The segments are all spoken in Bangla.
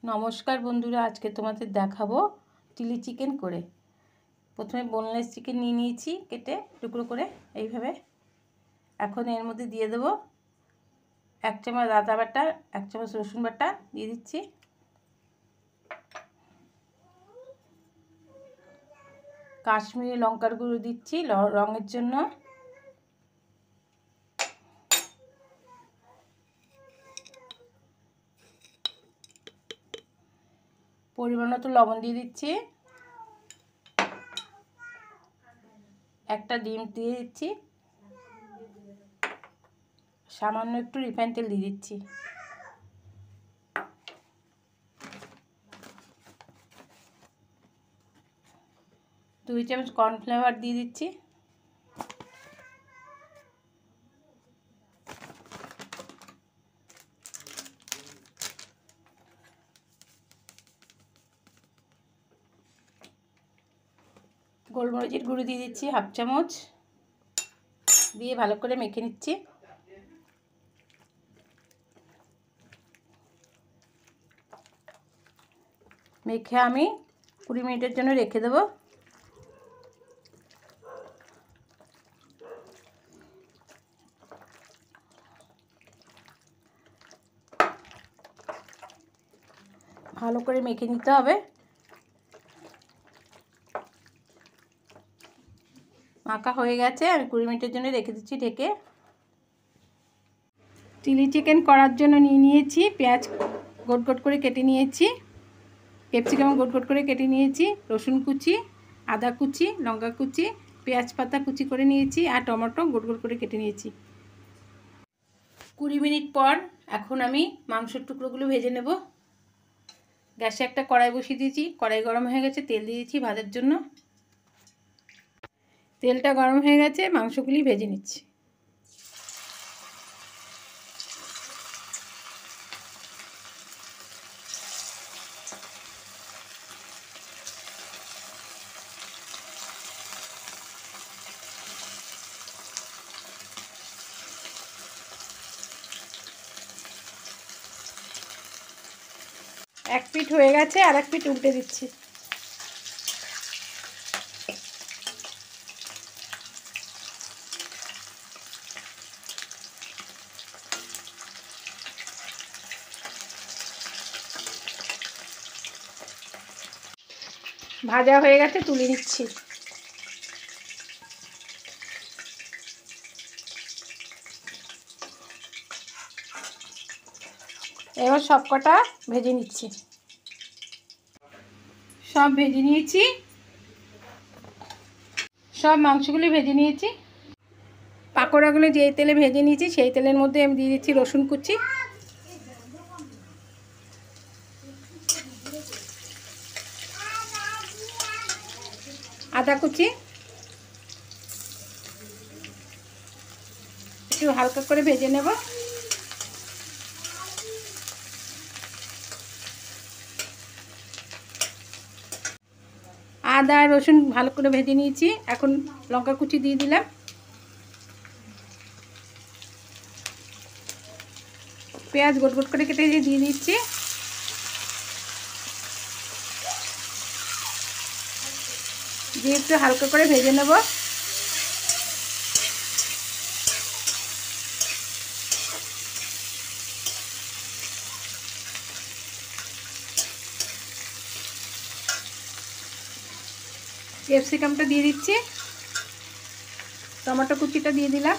नमस्कार बंधुरा आज के तुम्हारे देखाबो चिली चिकेन करे। प्रथमे बोनलेस चिकेन निये निয়েছি केटे टुकरो करे এইভাবে। এখন এর মধ্যে দিয়ে দেব 1 চামচ আদা বাটা 1 চামচ রসুন বাটা দিয়ে দিচ্ছি। কাশ্মীরি লঙ্কার গুঁড়ো দিচ্ছি রঙের জন্য। পরিমাণ মতো লবণ দিয়ে দিচ্ছি। একটা ডিম দিয়ে দিচ্ছি। সামান্য একটু রিফাইন তেল দিয়ে দিচ্ছি। 2 চামচ কর্নফ্লাওয়ার দিয়ে দিচ্ছি। গোলমরিচের গুঁড়ো দিয়ে দিচ্ছি 1/2 চামচ, দিয়ে ভালো করে মেখে নিচ্ছি। মেখে আমি 20 মিনিটের জন্য রেখে দেব। ভালো করে মেখে নিতে হবে। মাখা হয়ে গেছে, আমি 20 মিনিটের জন্য রেখে দিচ্ছি ঢেকে। চিলি চিকেন করার জন্য নিয়েছি পেঁয়াজ গোট গোট করে কেটে নিয়েছি, ক্যাপসিকাম গোট গোট করে কেটে নিয়েছি, রসুন কুচি, আদা কুচি, লঙ্কা কুচি, পেঁয়াজ পাতা কুচি করে নিয়েছি আর টমেটো গোট গোট করে কেটে নিয়েছি। 20 মিনিট পর এখন আমি মাংসের টুকরোগুলো ভেজে নেব। গ্যাসে একটা কড়াই বসিয়ে দিয়েছি, কড়াই গরম হয়ে গেছে, তেল দিয়ে দিয়েছি ভাজার জন্য। তেলটা গরম হয়ে গেছে, মাংসগুলি ভেজে নিচ্ছি। এক পিঠ হয়ে গেছে, আর এক পিঠ উল্টে দিচ্ছি। ভাজা হয়ে গেছে, তুলে নিচ্ছি। এবার সব কটা ভেজে নিচ্ছি। সব ভেজে নিয়েছি, সব মাংসগুলি ভেজে নিয়েছি। পাকোড়াগুলো যে তেলে ভেজে নিয়েছি সেই তেলের মধ্যে আমি দিয়ে দিচ্ছি রসুন কুচি, আদা কুচি, একটু হালকা করে ভেজে নেব। আদা রসুন ভালো করে ভেজে নিয়েছি, এখন লঙ্কা কুচি দিয়ে দিলাম। পেঁয়াজ গোট গোট করে কেটে দিয়ে দিচ্ছি। দিয়ে একটু হালকা করে ভেজে নেব। ক্যাপসিকামটা দিয়ে দিচ্ছি, টমেটো কুচিটা দিয়ে দিলাম,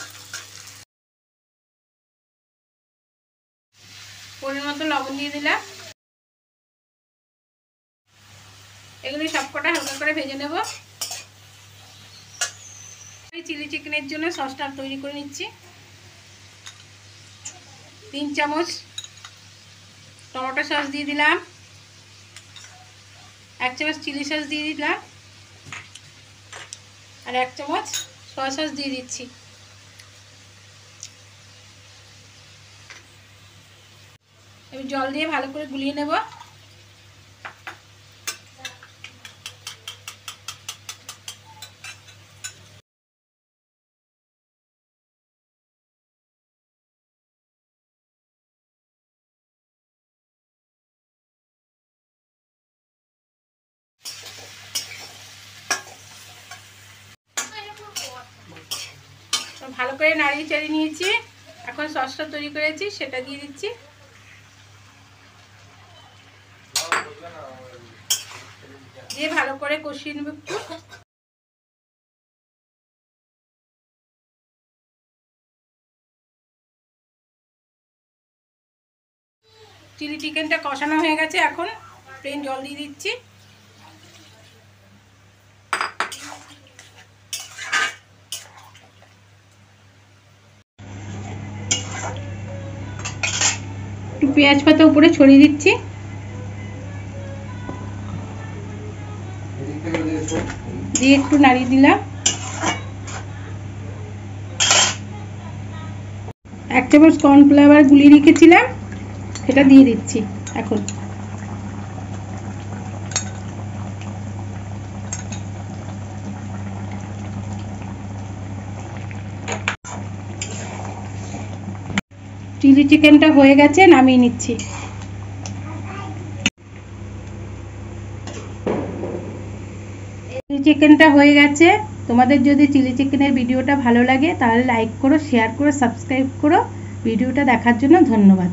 পরিমাণ মতো লবণ দিয়ে দিলাম। এগুলি সবকটা হালকা করে ভেজে নেব। আমি চিলি চিকেনের জন্য সসটা তৈরি করে নিচ্ছি। 3 চামচ টমেটো সস দিয়ে দিলাম, 1 চামচ চিলি সস দিয়ে দিলাম, আর 1 চামচ সয়া সস দিয়ে দিচ্ছি। এবার জল দিয়ে ভালো করে গুলিয়ে নেব। ভালো করে নাড়িয়ে চাড়িয়ে নিয়েছি। এখন সসটা তৈরি করেছি সেটা দিয়ে দিচ্ছি। দিয়ে ভালো করে কষিয়ে নেব একটু। চিলি চিকেনটা কষানো হয়ে গেছে, এখন প্লেন জল দিয়ে দিচ্ছি। একটু পেঁয়াজ পাতা উপরে ছড়িয়ে দিচ্ছি। দিয়ে একটু নাড়িয়ে দিলাম। 1 চামচ কর্নফ্লাওয়ার গুলিয়ে রেখেছিলাম, সেটা দিয়ে দিচ্ছি এখন। চিলি চিকেনটা হয়ে গেছে, নামিয়ে নিচ্ছি। চিলি চিকেনটা হয়ে গেছে। তোমাদের যদি চিলি চিকেনের ভিডিওটা ভালো লাগে তাহলে লাইক করো, শেয়ার করো, সাবস্ক্রাইব করো। ভিডিওটা দেখার জন্য ধন্যবাদ।